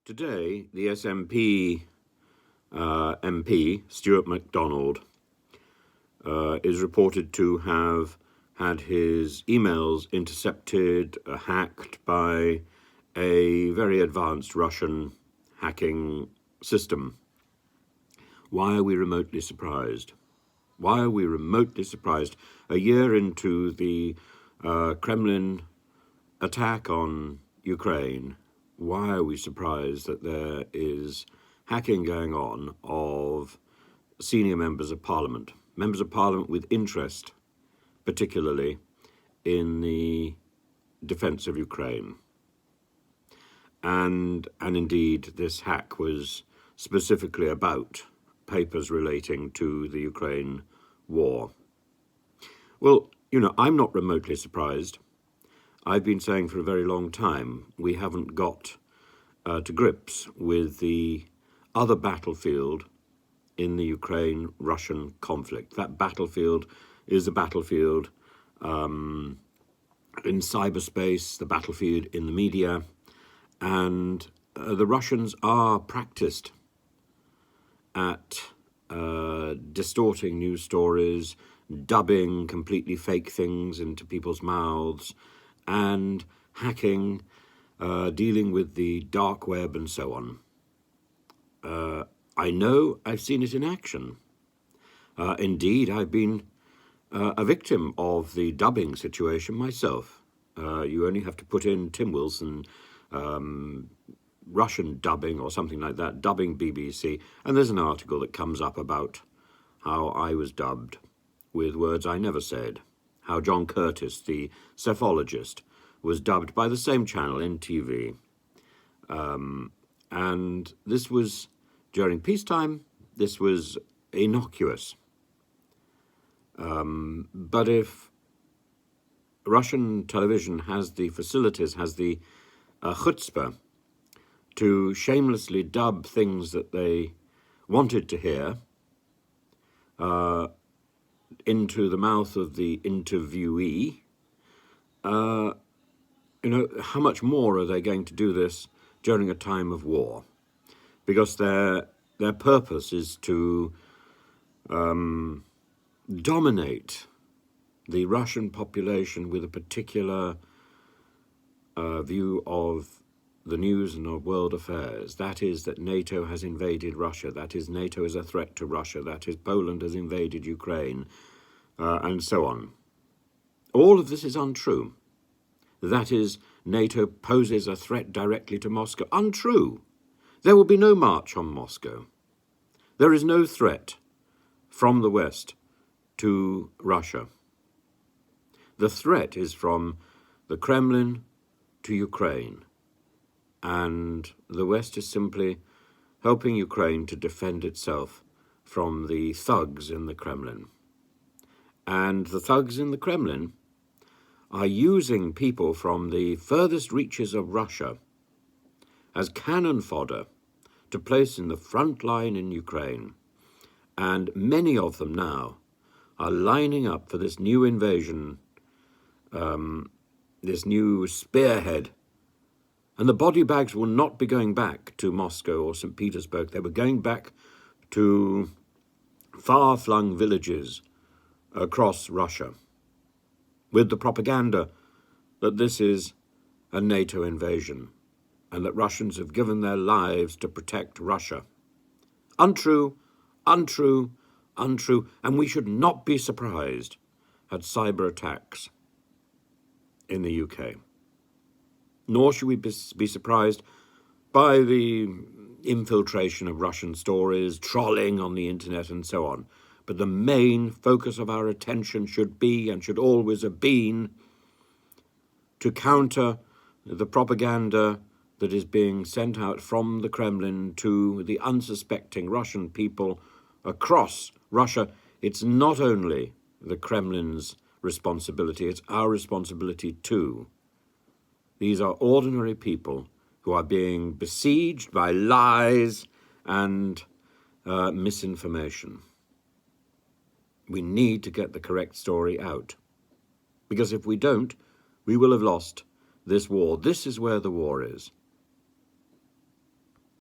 Today, the SNP MP, Stuart MacDonald, is reported to have had his emails intercepted, hacked by a very advanced Russian hacking system. Why are we remotely surprised? Why are we remotely surprised? A year into the Kremlin attack on Ukraine, why are we surprised that there is hacking going on of senior members of parliament with interest, particularly in the defense of Ukraine? And indeed, this hack was specifically about papers relating to the Ukraine war. Well, I'm not remotely surprised. I've been saying for a very long time we haven't got to grips with the other battlefield in the Ukraine-Russian conflict. That battlefield is the battlefield in cyberspace, the battlefield in the media, and the Russians are practiced at distorting news stories, dubbing completely fake things into people's mouths, and hacking, dealing with the dark web and so on. I know I've seen it in action. Indeed, I've been a victim of the dubbing situation myself. You only have to put in Tim Wilson, Russian dubbing or something like that, dubbing BBC, and there's an article that comes up about how I was dubbed with words I never said. How John Curtis, the cephalogist, was dubbed by the same channel, NTV. And this was during peacetime. This was innocuous. But if Russian television has the facilities, has the chutzpah to shamelessly dub things that they wanted to hear into the mouth of the interviewee, how much more are they going to do this during a time of war? Because their purpose is to dominate the Russian population with a particular view of the news and of world affairs. That is that NATO has invaded Russia. That is NATO is a threat to Russia. That is Poland has invaded Ukraine, and so on. All of this is untrue. That is, NATO poses a threat directly to Moscow. Untrue. There will be no march on Moscow. There is no threat from the West to Russia. The threat is from the Kremlin to Ukraine. And the West is simply helping Ukraine to defend itself from the thugs in the Kremlin. And the thugs in the Kremlin are using people from the furthest reaches of Russia as cannon fodder to place in the front line in Ukraine. And many of them now are lining up for this new invasion, this new spearhead. And the body bags will not be going back to Moscow or St. Petersburg. They were going back to far-flung villages across Russia with the propaganda that this is a NATO invasion and that Russians have given their lives to protect Russia. Untrue, untrue, untrue. And we should not be surprised at cyber attacks in the UK. Nor should we be surprised by the infiltration of Russian stories, trolling on the internet and so on. But the main focus of our attention should be, and should always have been, to counter the propaganda that is being sent out from the Kremlin to the unsuspecting Russian people across Russia. It's not only the Kremlin's responsibility, it's our responsibility too. These are ordinary people who are being besieged by lies and misinformation. We need to get the correct story out. Because if we don't, we will have lost this war. This is where the war is.